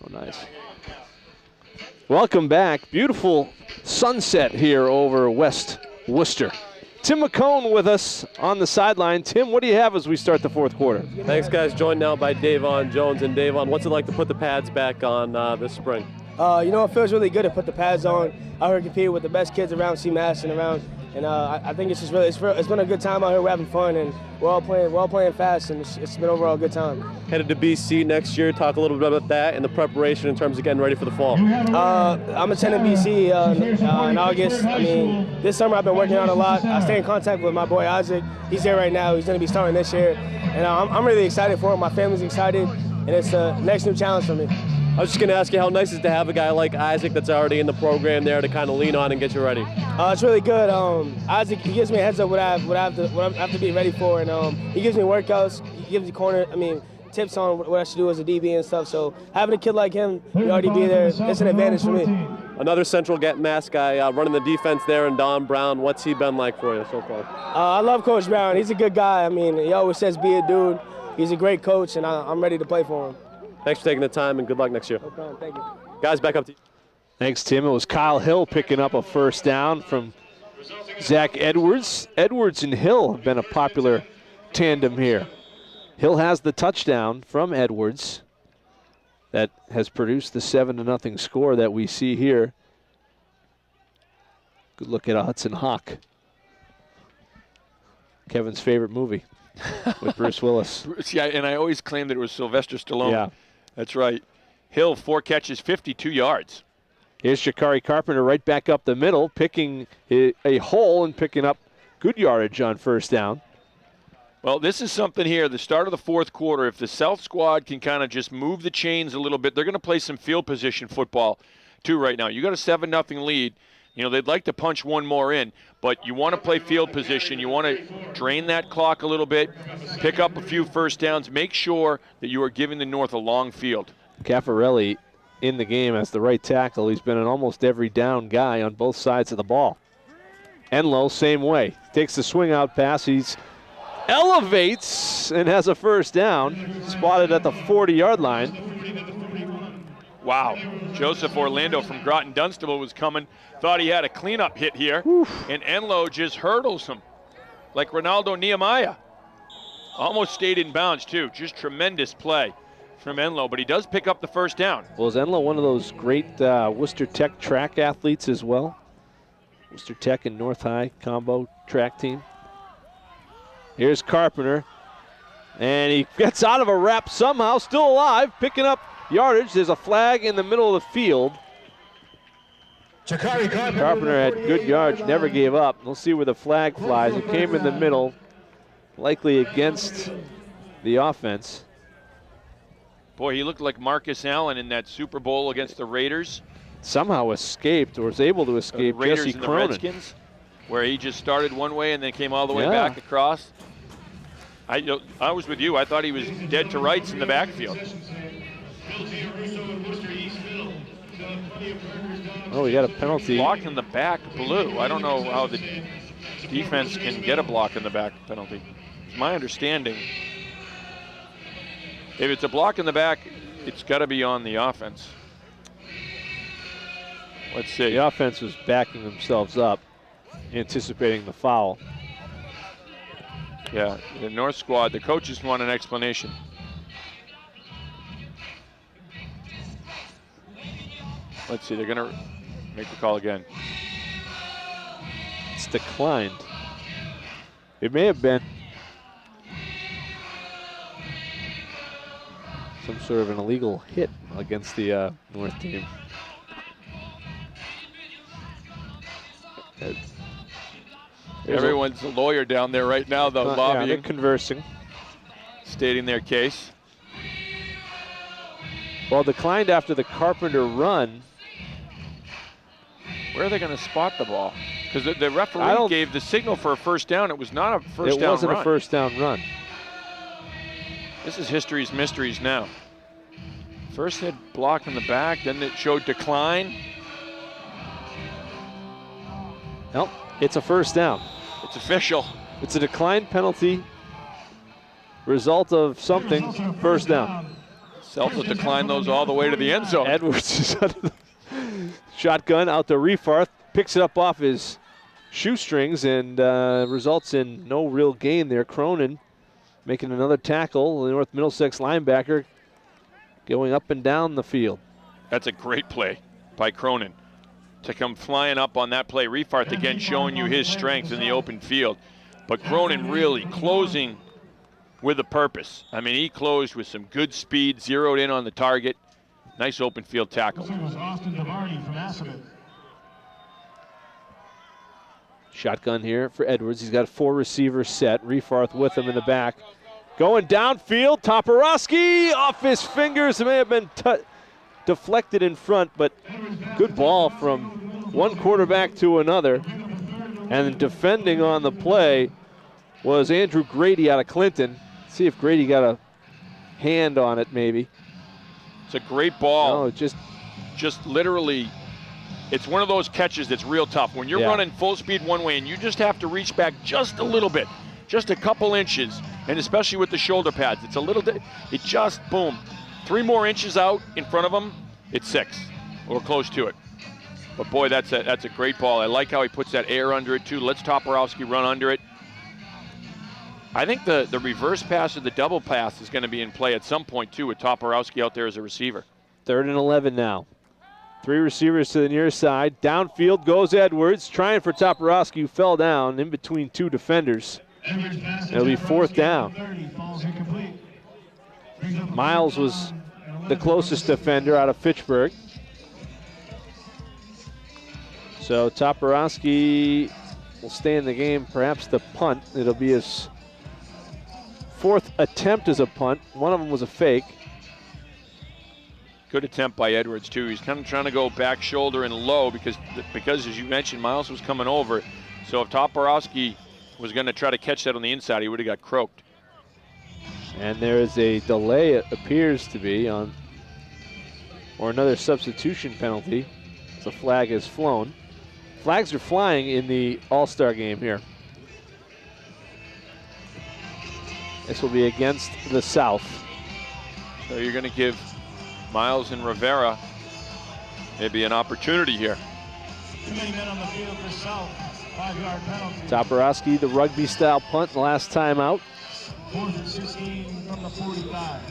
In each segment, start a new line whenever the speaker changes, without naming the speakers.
Oh, nice. Welcome back. Beautiful sunset here over West Worcester. Tim McCone with us on the sideline. Tim, what do you have as we start the fourth quarter?
Thanks, guys. Joined now by Davon Jones. And Davon, what's it like to put the pads back on this spring?
It feels really good to put the pads on. Out here competing with the best kids around CMASS and around. And I think it's just really, it's been a good time out here. We're having fun, and we're all playing fast, and it's been overall a good time.
Headed to BC next year. Talk a little bit about that and the preparation in terms of getting ready for the fall.
I'm attending BC in August. This summer I've been working out a lot. I stay in contact with my boy Isaac. He's there right now. He's going to be starting this year, and I'm really excited for him. My family's excited, and it's the next new challenge for me.
I was just going to ask you how nice it is to have a guy like Isaac that's already in the program there to kind of lean on and get you ready.
It's really good. Isaac, he gives me a heads up what I have to be ready for, and he gives me workouts. He gives me tips on what I should do as a DB and stuff. So having a kid like him, he already be there. It's an advantage for me.
Another Central Mass guy running the defense there, and Don Brown. What's he been like for you so far?
I love Coach Brown. He's a good guy. He always says be a dude. He's a great coach, and I'm ready to play for him.
Thanks for taking the time, and good luck next year.
No problem. Thank you.
Guys, back up to you.
Thanks, Tim. It was Kyle Hill picking up a first down from Zach Edwards. Edwards and Hill have been a popular tandem here. Hill has the touchdown from Edwards that has produced the 7-0 score that we see here. Good look at a Hudson Hawk. Kevin's favorite movie with Bruce Willis.
Yeah, and I always claimed that it was Sylvester Stallone.
Yeah.
That's right. Hill, 4 catches, 52 yards.
Here's Sha'Carri Carpenter right back up the middle, picking a hole and picking up good yardage on first down.
Well, this is something here, the start of the fourth quarter. If the South squad can kind of just move the chains a little bit, they're going to play some field position football, too, right now. You got a 7-0 lead. They'd like to punch one more in, but you want to play field position. You want to drain that clock a little bit, pick up a few first downs, make sure that you are giving the North a long field.
Caffarelli in the game as the right tackle. He's been an almost every down guy on both sides of the ball. Enlow, same way. Takes the swing out pass. He's elevates and has a first down. Spotted at the 40-yard line.
Wow. Joseph Orlando from Groton Dunstable was coming. Thought he had a cleanup hit here.
Oof.
And Enlow just hurdles him like Ronaldo Nehemiah. Almost stayed in bounds, too. Just tremendous play from Enlow, but he does pick up the first down.
Well, is Enlow one of those great Worcester Tech track athletes as well? Worcester Tech and North High combo track team. Here's Carpenter, and he gets out of a wrap somehow, still alive, picking up yardage. There's a flag in the middle of the field. Carpenter had good yards, never gave up. We'll see where the flag flies. It came in the middle, likely against the offense.
Boy, he looked like Marcus Allen in that Super Bowl against the Raiders.
Somehow escaped, or was able to escape,
Raiders
Jesse
and the
Cronin.
Redskins, where he just started one way and then came all the way
Yeah.
back across. I was with you. I thought he was dead to rights in the backfield.
Oh, we got a penalty.
Block in the back, blue. I don't know how the defense can get a block in the back penalty. It's my understanding. If it's a block in the back, it's got to be on the offense. Let's see.
The offense was backing themselves up, anticipating the foul.
Yeah, the North squad, the coaches want an explanation. Let's see, they're going to make the call again.
It's declined. It may have been some sort of an illegal hit against the North team.
Everyone's a lawyer down there right now, though,
Yeah,
lobbying,
they're conversing.
stating their case.
Well, declined after the Carpenter run.
Where are they going to spot the ball? Because the referee gave the signal for a first down. It was not a first down run.
It wasn't a first down run.
This is history's mysteries now. First hit block in the back, then it showed decline.
Nope, it's a first down.
It's official.
It's a decline penalty. Result of something, first down.
Self will decline those all the way to the end zone.
Edwards is under the shotgun out to Refarth, picks it up off his shoestrings and results in no real gain there. Cronin making another tackle. The North Middlesex linebacker going up and down the field.
That's a great play by Cronin to come flying up on that play. Refarth again showing you his strength in the open field. But Cronin really closing with a purpose. I mean, he closed with some good speed, zeroed in on the target. Nice open field tackle.
Shotgun here for Edwards. He's got a 4 receiver set. Refarth with him in the back. Going downfield. Toporowski off his fingers. It may have been deflected in front, but good ball from one quarterback to another. And defending on the play was Andrew Grady out of Clinton. See if Grady got a hand on it maybe.
It's a great ball.
No, just
literally, it's one of those catches that's real tough. When you're running full speed one way and you just have to reach back just a little bit, just a couple inches, and especially with the shoulder pads, it's a little, it just, boom. 3 more inches out in front of him, it's 6, or close to it. But boy, that's a great ball. I like how he puts that air under it too. Lets Toporowski run under it. I think the reverse pass or the double pass is going to be in play at some point too with Toporowski out there as a receiver.
3rd and 11 now. 3 receivers to the near side. Downfield goes Edwards, trying for Toporowski, who fell down in between 2 defenders. It'll be 4th down. Miles was the closest defender out of Fitchburg. So Toporowski will stay in the game, perhaps the punt. It'll be his 4th attempt as a punt. One of them was a fake.
Good attempt by Edwards too. He's kind of trying to go back shoulder and low because as you mentioned, Miles was coming over. So if Toporowski was going to try to catch that on the inside, he would have got croaked.
And there is a delay, it appears to be, on, or another substitution penalty. The flag is flown. Flags are flying in the All-Star game here. This will be against the South.
So you're going to give Miles and Rivera maybe an opportunity here.
Too many men on the field for South. 5-yard penalty.
Toporowski, the rugby-style punt, last time out.
4th and 16 from the 45.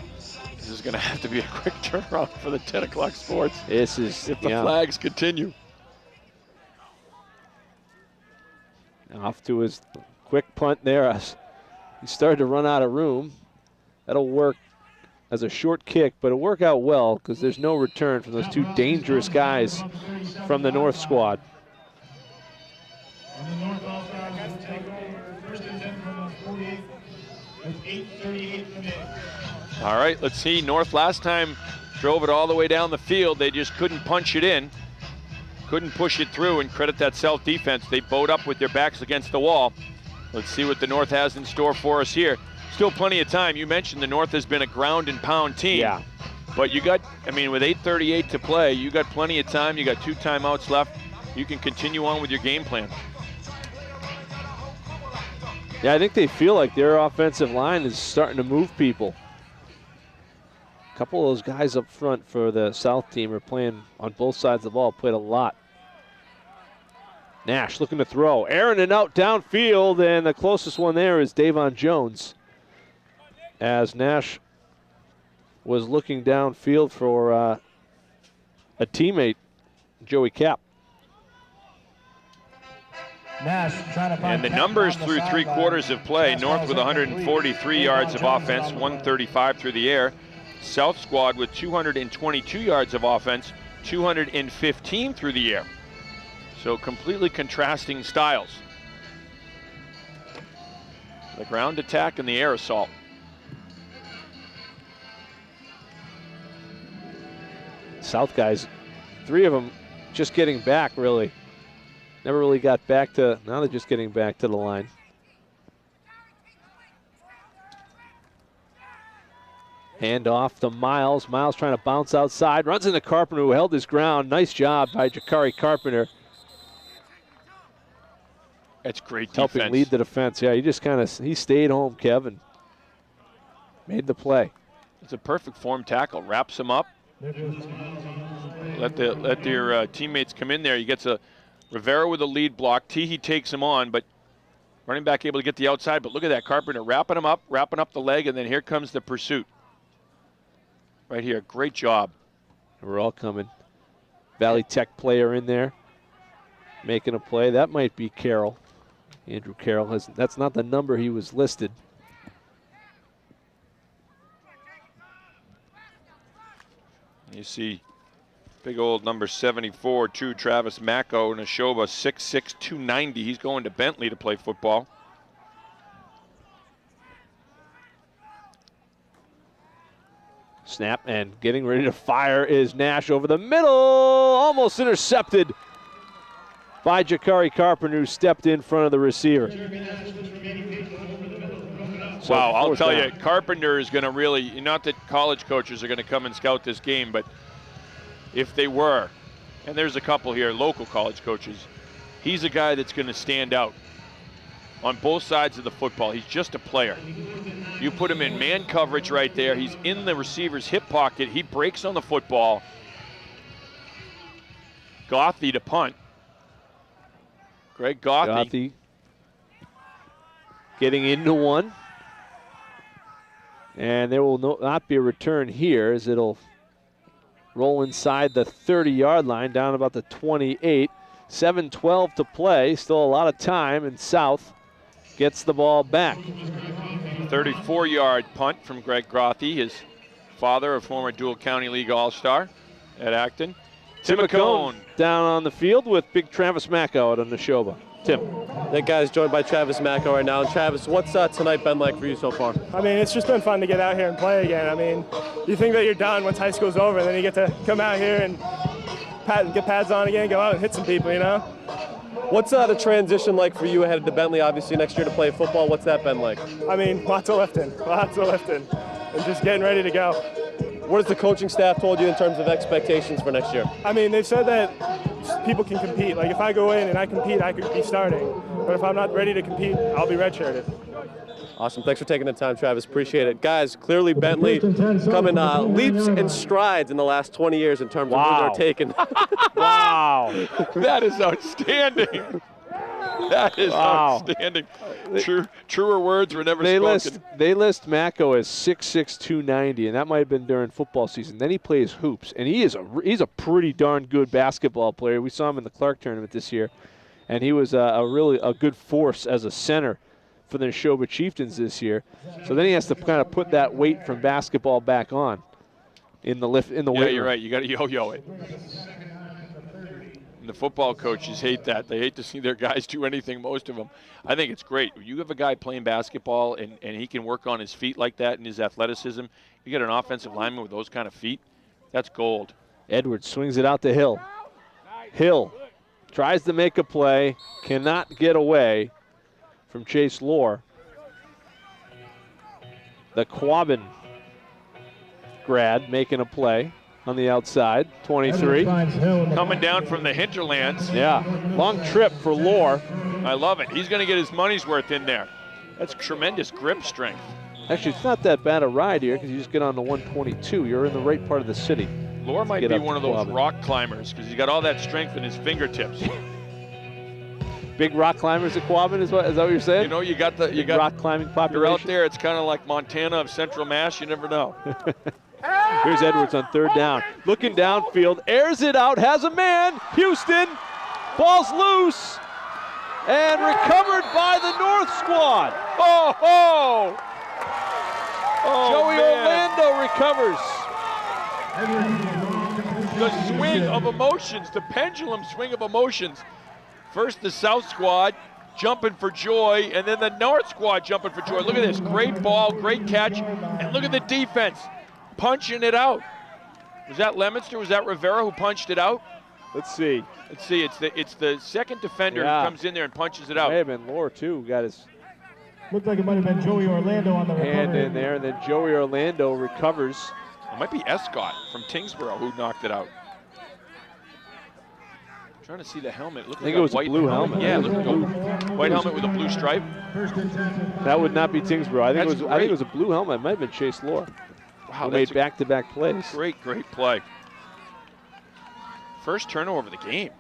This is going to have to be a quick turnaround for the 10 o'clock sports.
This is,
if the flags continue.
Off to his quick punt there. He started to run out of room. That'll work as a short kick, but it'll work out well because there's no return from those 2 dangerous guys from the North squad.
And the North All-Stars will take over 1st and 10 from the 48 with 8:38 remaining.
All right, let's see. North last time drove it all the way down the field. They just couldn't punch it in. Couldn't push it through, and credit that South defense. They bowed up with their backs against the wall. Let's see what the North has in store for us here. Still plenty of time. You mentioned the North has been a ground and pound team.
Yeah.
But you got, I mean, with 8:38 to play, you got plenty of time. You got 2 timeouts left. You can continue on with your game plan.
Yeah, I think they feel like their offensive line is starting to move people. A couple of those guys up front for the South team are playing on both sides of the ball, played a lot. Nash looking to throw. Aaron and out downfield, and the closest one there is Davon Jones. As Nash was looking downfield for a teammate, Joey Cap.
Nash trying to find
and the numbers through 3 quarters of play, North with 143 yards of offense, 135 through the air. South squad with 222 yards of offense, 215 through the air. So completely contrasting styles. The ground attack and the air assault.
South guys, 3 of them just getting back really. Never really got back to, now they're just getting back to the line. Hand off to Miles. Miles trying to bounce outside. Runs into Carpenter, who held his ground. Nice job by Jakari Carpenter.
That's great defense.
Helping lead the defense. Yeah, he just kind of, he stayed home, Kevin. Made the play.
It's a perfect form tackle. Wraps him up. Let their teammates come in there. He gets a Rivera with a lead block. Teehee takes him on, but running back able to get the outside. But look at that, Carpenter wrapping him up, wrapping up the leg, and then here comes the pursuit. Right here, great job.
We're all coming. Valley Tech player in there, making a play. That might be Carroll. Andrew Carroll has. That's not the number he was listed.
You see big old number 74, too, Travis Macco, and Neshoba, 6'6", 290. He's going to Bentley to play football.
Snap and getting ready to fire is Nash over the middle. Almost intercepted by Jakari Carpenter, who stepped in front of the receiver. So
wow, I'll tell you, Carpenter is going to really, not that college coaches are going to come and scout this game, but if they were, and there's a couple here, local college coaches, he's a guy that's going to stand out on both sides of the football. He's just a player. You put him in man coverage right there. He's in the receiver's hip pocket. He breaks on the football. Gothy to punt. Greg Gothy
getting into one. And there will not be a return here, as it'll roll inside the 30-yard line, down about the 28. 7:12 to play. Still a lot of time, and South gets the ball back.
34-yard punt from Greg Gothy, his father, a former Dual County League All-Star at Acton. Tim McCone
down on the field with big Travis Macco out on the Neshoba. Tim.
That guy's joined by Travis Macco right now. And Travis, what's tonight been like for you so far?
I mean, it's just been fun to get out here and play again. I mean, you think that you're done once high school's over, and then you get to come out here and get pads on again, go out and hit some people, you know?
What's the transition like for you ahead to Bentley, obviously, next year to play football? What's that been like?
I mean, lots of lifting, and just getting ready to go.
What has the coaching staff told you in terms of expectations for next year?
I mean, they've said that people can compete. Like, if I go in and I compete, I could be starting. But if I'm not ready to compete, I'll be redshirted.
Awesome. Thanks for taking the time, Travis. Appreciate it. Guys, clearly Bentley coming leaps and strides in the last 20 years in terms of who they're taking.
Wow.
That is outstanding. That is outstanding. Truer words were never spoken.
They list Macco as 6'6", 290, and that might have been during football season. Then he plays hoops, and he's a pretty darn good basketball player. We saw him in the Clark tournament this year, and he was a good force as a center for the Neshoba Chieftains this year. So then he has to kind of put that weight from basketball back on in the weight room.
Yeah, you're right. You got to yo-yo it. The football coaches hate that. They hate to see their guys do anything, most of them. I think it's great. You have a guy playing basketball and he can work on his feet like that and his athleticism. You get an offensive lineman with those kind of feet, that's gold.
Edwards swings it out to Hill. Hill tries to make a play, cannot get away from Chase Lohr. The Quabbin grad making a play on the outside, 23.
Coming down from the hinterlands.
Yeah, long trip for Lohr.
I love it. He's going to get his money's worth in there. That's tremendous grip strength.
Actually, it's not that bad a ride here because you just get on the 122. You're in the right part of the city.
Lohr might be one of those rock climbers because he's got all that strength in his fingertips.
Big rock climbers at Quabbin, is that what you're saying?
You know, you got
rock climbing population.
You're out there. It's kind of like Montana of Central Mass. You never know.
Here's Edwards on third down. Looking downfield, airs it out, has a man. Houston, ball's loose, and recovered by the North squad.
Oh,
Joey
man.
Orlando recovers.
The swing of emotions, the pendulum swing of emotions. First the South squad jumping for joy, and then the North squad jumping for joy. Look at this, great ball, great catch, and look at the defense punching it out. Was that Lemonster? Was that Rivera who punched it out?
Let's see.
It's the second defender who comes in there and punches it out.
May have been Lohr too. Got his
Looked like it might have been Joey Orlando on the
hand
recovery.
in there, and then Joey Orlando recovers.
It might be Escott from Tingsboro who knocked it out. I'm trying to see the helmet.
I think it was a blue helmet.
Yeah, look at the white helmet with a blue stripe.
That would not be Tingsboro. I think it was a blue helmet. It might have been Chase Lohr.
Wow,
who made back-to-back plays.
Great play. First turnover of the game.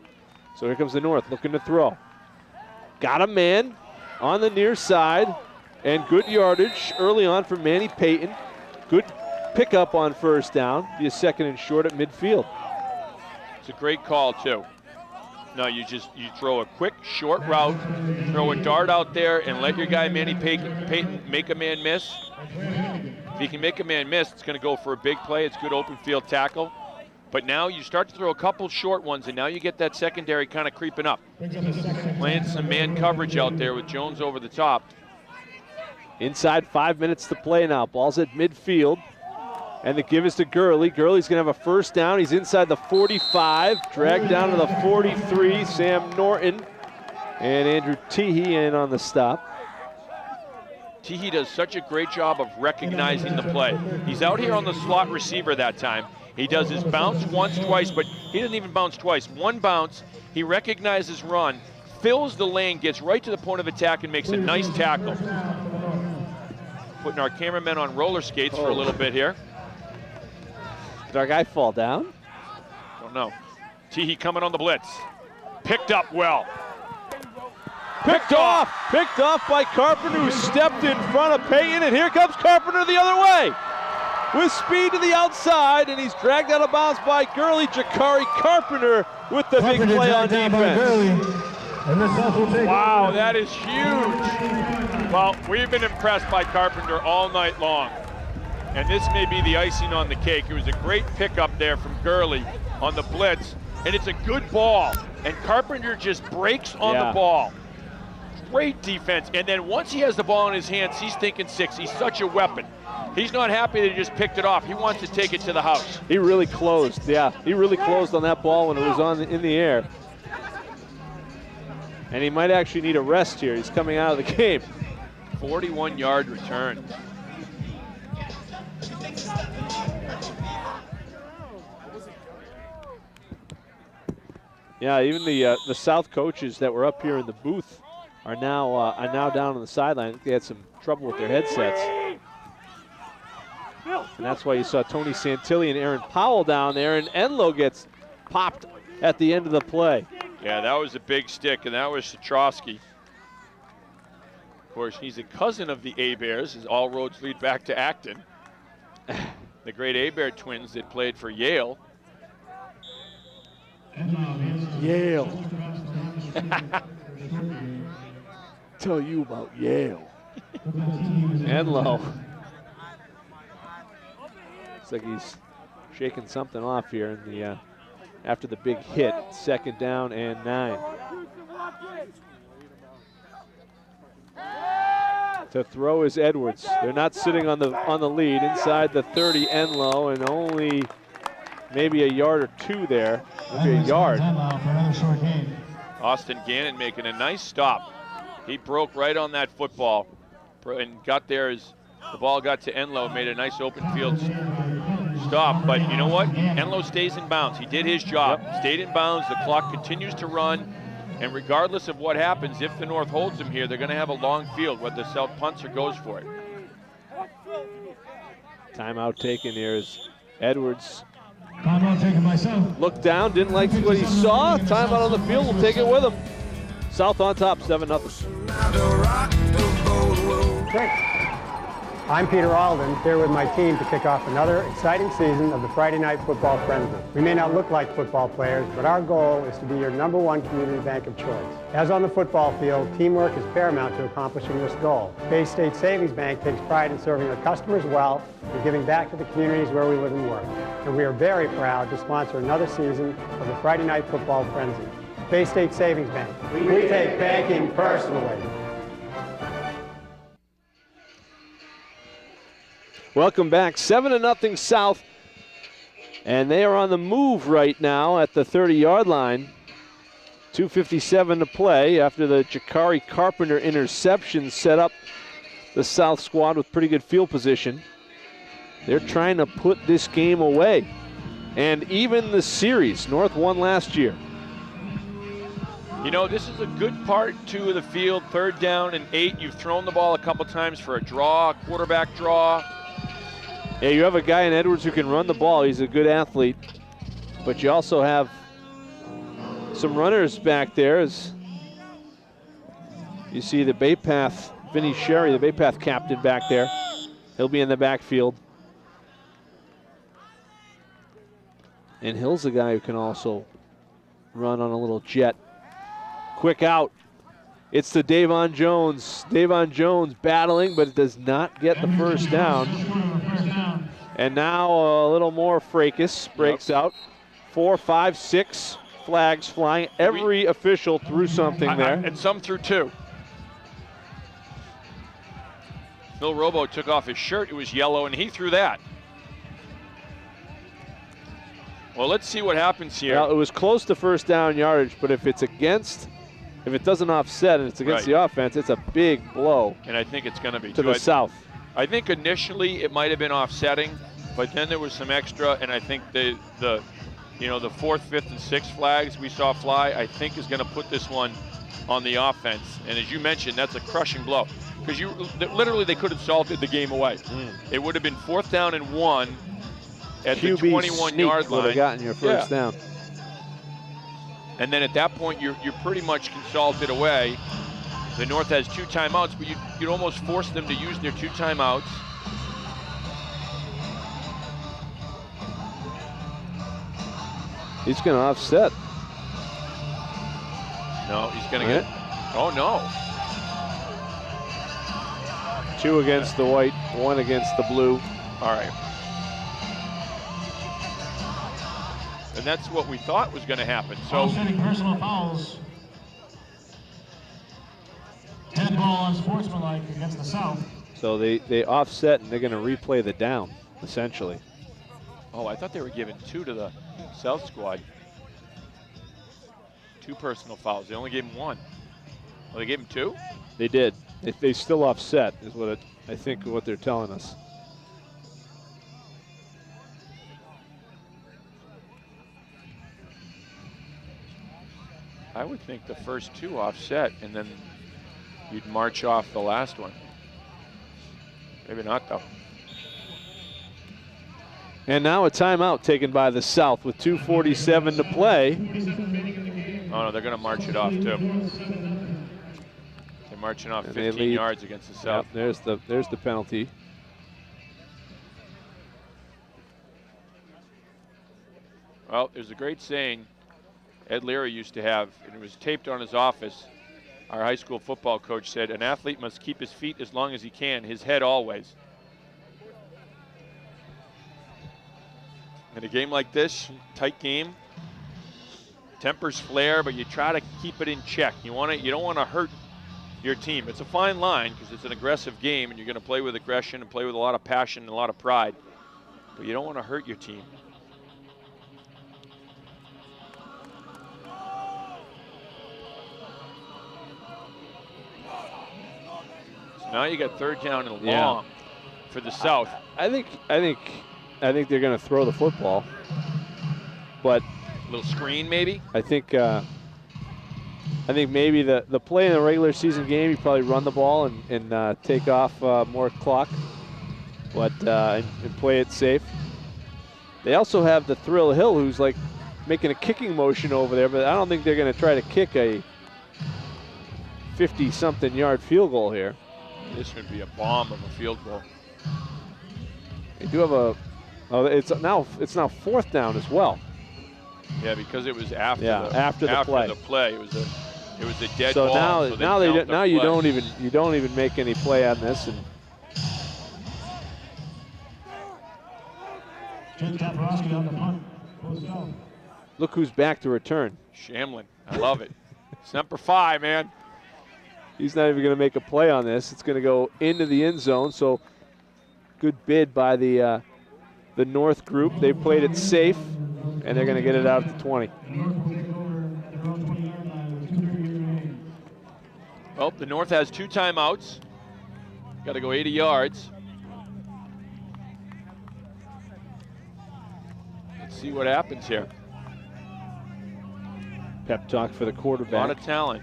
So here comes the North looking to throw. Got a man on the near side, and good yardage early on from Manny Payton. Good pickup on first down. Be a second and short at midfield.
It's a great call, too. No, you throw a quick, short route, throw a dart out there, and let your guy Manny Payton make a man miss. If he can make a man miss, it's going to go for a big play. It's good open field tackle. But now you start to throw a couple short ones, and now you get that secondary kind of creeping up. Playing some man coverage out there with Jones over the top.
Inside 5 minutes to play now. Ball's at midfield. And the give is to Gurley. Gurley's going to have a first down. He's inside the 45. Dragged down to the 43. Sam Norton and Andrew Teehee in on the stop.
Teehee does such a great job of recognizing the play. He's out here on the slot receiver that time. He does his bounce once, twice, but he doesn't even bounce twice. One bounce, he recognizes run, fills the lane, gets right to the point of attack, and makes a nice tackle. Putting our cameramen on roller skates for a little bit here.
Did our guy fall down?
Don't know. Teehee coming on the blitz. Picked up well.
Picked off by Carpenter, who stepped in front of Payton, and here comes Carpenter the other way. With speed to the outside, and he's dragged out of bounds by Gurley. Jakari Carpenter with the big play on defense.
Wow, that is huge. Well, we've been impressed by Carpenter all night long. And this may be the icing on the cake. It was a great pickup there from Gurley on the blitz, and it's a good ball. And Carpenter just breaks on the ball. Great defense. And then once he has the ball in his hands, he's thinking six. He's such a weapon. He's not happy that he just picked it off. He wants to take it to the house.
He really closed, He really closed on that ball when it was in the air. And he might actually need a rest here. He's coming out of the game.
41-yard return.
Yeah, even the South coaches that were up here in the booth are now down on the sideline. I think they had some trouble with their headsets. And that's why you saw Tony Santilli and Aaron Powell down there, and Enlow gets popped at the end of the play.
Yeah, that was a big stick, and that was Satrowski. Of course, he's a cousin of the A-Bears, as all roads lead back to Acton. The great A-Bear twins that played for Yale.
Yale. Tell you about Yale. Enlow. Looks like he's shaking something off here in the after the big hit. Second down and 9. To throw is Edwards. They're not sitting on the lead. Inside the 30, Enlow, and only maybe a yard or two there. Maybe a yard.
Austin Gannon making a nice stop. He broke right on that football and got there as the ball got to Enlow, made a nice open field stop. But you know what? Enlow stays in bounds. He did his job. Stayed in bounds. The clock continues to run. And regardless of what happens, if the North holds him here, they're going to have a long field, whether the South punts or goes for it.
Timeout taken here is Edwards.
Timeout taken myself.
Looked down, didn't like what he saw. Timeout on the field, we'll take it with him. South on top, 7-0.
I'm Peter Alden, here with my team to kick off another exciting season of the Friday Night Football Frenzy. We may not look like football players, but our goal is to be your #1 community bank of choice. As on the football field, teamwork is paramount to accomplishing this goal. Bay State Savings Bank takes pride in serving our customers well and giving back to the communities where we live and work. And we are very proud to sponsor another season of the Friday Night Football Frenzy. Bay State Savings Bank. We take banking personally.
Welcome back, 7-0 South. And they are on the move right now at the 30-yard line. 2:57 to play after the Jakari Carpenter interception set up the South squad with pretty good field position. They're trying to put this game away. And even the series, North won last year.
You know, this is a good part, 2 of the field, 3rd down and 8. You've thrown the ball a couple times for a draw, a quarterback draw.
Yeah, you have a guy in Edwards who can run the ball. He's a good athlete. But you also have some runners back there. As you see the Bay Path, Vinny Sherry, the Bay Path captain back there. He'll be in the backfield. And Hill's a guy who can also run on a little jet. Quick out. It's to Davon Jones. Davon Jones battling, but it does not get the first down. And now a little more fracas breaks out. 4, 5, 6 flags flying. Every official threw something there.
And some threw 2. Phil Robo took off his shirt. It was yellow, and he threw that. Well, let's see what happens here.
Well, it was close to first down yardage, but if it doesn't offset and it's against the offense, it's a big blow.
And I think it's going to be
to the south.
I think initially it might have been offsetting, but then there was some extra, and I think the 4th, 5th, and 6th flags we saw fly, I think is going to put this one on the offense. And as you mentioned, that's a crushing blow. Because literally they could have salted the game away. It would have been 4th down and 1 at
QB
the 21-yard line.
Would have gotten your first down.
And then at that point, you're pretty much salted away. The North has 2 timeouts, but you'd almost force them to use their 2 timeouts.
He's going to offset.
No, he's going to get. Oh, no.
2 against the white, 1 against the blue.
All right. And that's what we thought was going to happen. So
Offsetting personal fouls. 10 ball unsportsmanlike against the South.
So they offset and they're going to replay the down, essentially.
Oh, I thought they were giving 2 to the South squad. 2 personal fouls. They only gave him 1. Well, they gave him 2?
They did. They still offset, is what I think what they're telling us.
I would think the first 2 offset, and then you'd march off the last one. Maybe not, though.
And now a timeout taken by the South with 2:47 to play.
Oh, no, they're going to march it off, too. They're marching off 15 yards against the South.
Yep, there's the penalty.
Well, there's a great saying Ed Leary used to have, and it was taped on his office. Our high school football coach said, an athlete must keep his feet as long as he can, his head always. In a game like this, tight game, tempers flare, but you try to keep it in check. You don't want to hurt your team. It's a fine line because it's an aggressive game, and you're going to play with aggression and play with a lot of passion and a lot of pride. But you don't want to hurt your team. Now you got 3rd down and long for the South.
I think they're going to throw the football, but
a little screen maybe.
I think maybe the play in the regular season game, you probably run the ball and take off more clock, but and play it safe. They also have the Thrill Hill, who's like making a kicking motion over there, but I don't think they're going to try to kick a 50-something yard field goal here.
This would be a bomb of a field goal.
They do have it's now 4th down as well.
Yeah, because it was after
the
play. It was a dead
ball.
So
now you don't even make any play on this. And look who's back to return.
Shamlin. I love it. It's number 5, man.
He's not even going to make a play on this. It's going to go into the end zone. So good bid by the North group. They played it safe, and they're going to get it out at the 20.
Well, the North has 2 timeouts. Got to go 80 yards. Let's see what happens here.
Pep talk for the quarterback.
A lot of talent.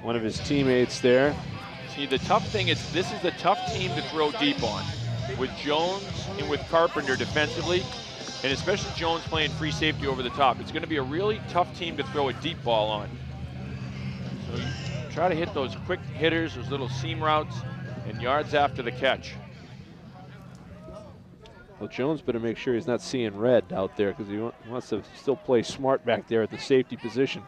One of his teammates there.
See, the tough thing is this is the tough team to throw deep on. with Jones and with Carpenter defensively, and especially Jones playing free safety over the top. It's going to be a really tough team to throw a deep ball on. So you try to hit those quick hitters, those little seam routes, and yards after the catch.
Well, Jones better make sure he's not seeing red out there because he wants to still play smart back there at the safety position.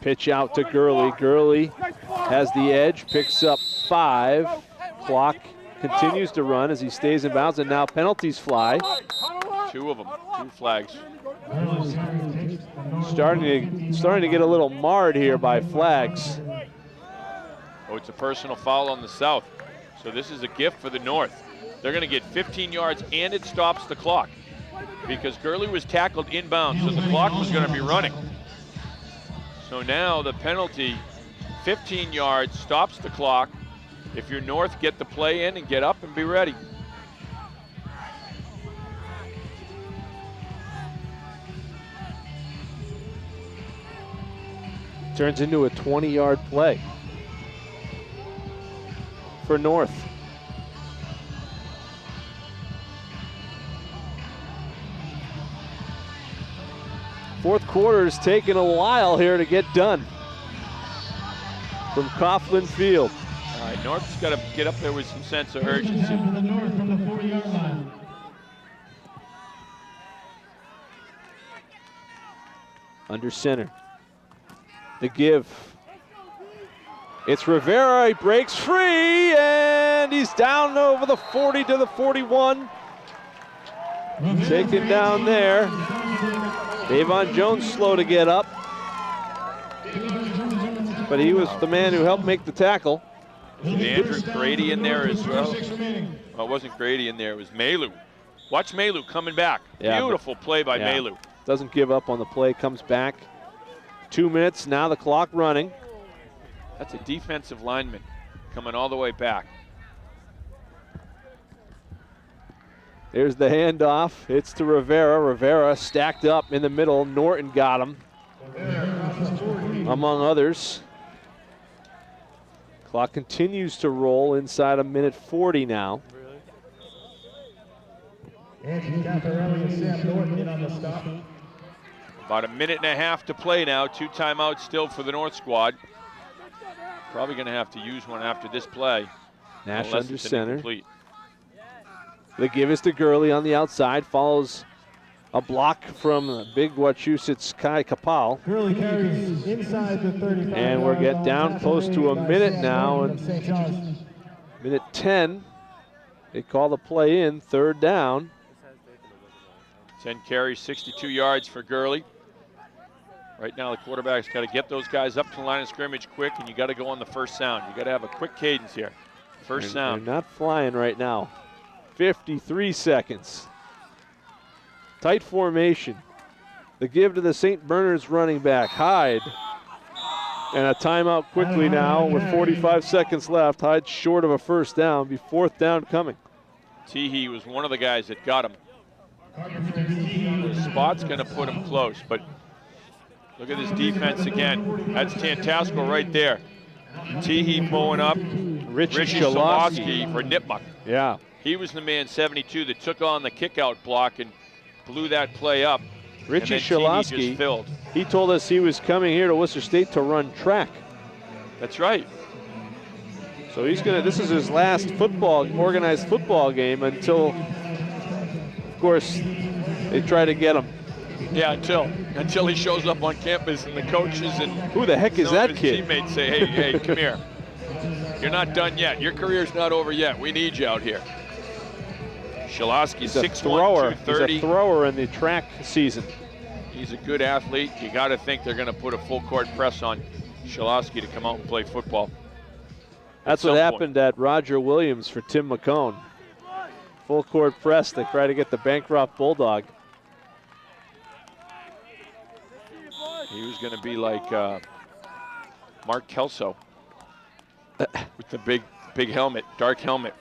Pitch out to Gurley. Gurley has the edge, picks up 5. Clock continues to run as he stays in bounds, and now penalties fly.
2 of them, 2 flags.
Starting to get a little marred here by flags.
Oh, it's a personal foul on the South. So this is a gift for the North. They're going to get 15 yards, and it stops the clock because Gurley was tackled inbounds, so the clock was going to be running. So now the penalty, 15 yards, stops the clock. If you're North, get the play in and get up and be ready.
Turns into a 20-yard play for North. Fourth quarter is taking a while here to get done from Coughlin Field.
All right, North's got to get up there with some sense of urgency.
Under center. The give. It's Rivera, he breaks free, and he's down over the 40 to the 41. Taken down there. Davon Jones slow to get up, but he was the man who helped make the tackle.
Was Andrew Grady in there as well? Well, it wasn't Grady in there, it was Malu. Watch Malu coming back.
Yeah,
Beautiful play by Malu.
Doesn't give up on the play, comes back. 2 minutes, now the clock running.
That's a defensive lineman coming all the way back.
There's the handoff. It's to Rivera. Rivera stacked up in the middle. Norton got him, among others. Clock continues to roll inside a minute 40 now.
About a minute and a half to play now. 2 timeouts still for the North squad. Probably going to have to use one after this play.
Nash under center.
Incomplete.
The give is to Gurley on the outside. Follows a block from big Wachusett Kai Kapal.
Gurley carries inside the 35.
And we're getting down close to a minute now. And minute 10. They call the play in, 3rd down.
10 carries, 62 yards for Gurley. Right now the quarterback's got to get those guys up to the line of scrimmage quick, and you got to go on the first sound. You got to have a quick cadence here. First sound.
They're not flying right now. 53 seconds. Tight formation. The give to the St. Bernard's running back, Hyde. And a timeout quickly now with 45 seconds left. Hyde short of a first down. Be 4th down coming.
Teehee was one of the guys that got him. The spot's going to put him close, but look at this defense again. That's Tantasco right there. Teehee pulling up. Richie Shalowski for Nipmuc.
Yeah.
He was the man 72 that took on the kick-out block and blew that play up.
Richie
and then
Shalowski,
just filled.
He told us he was coming here to Worcester State to run track.
That's right.
So he's gonna. This is his last organized football game until, of course, they try to get him.
Yeah, until he shows up on campus and the coaches and
who the heck is
some
that
of his
kid?
teammates say, hey, come here. You're not done yet. Your career's not over yet. We need you out here. Shalowski, 6'1", 230.
He's a thrower in the track season.
He's a good athlete. You got to think they're going to put a full court press on Shalowski to come out and play football.
That's what happened at Roger Williams for Tim McCone. Full court press to try to get the Bancroft Bulldog.
He was going to be like Mark Kelso with the big helmet, dark helmet.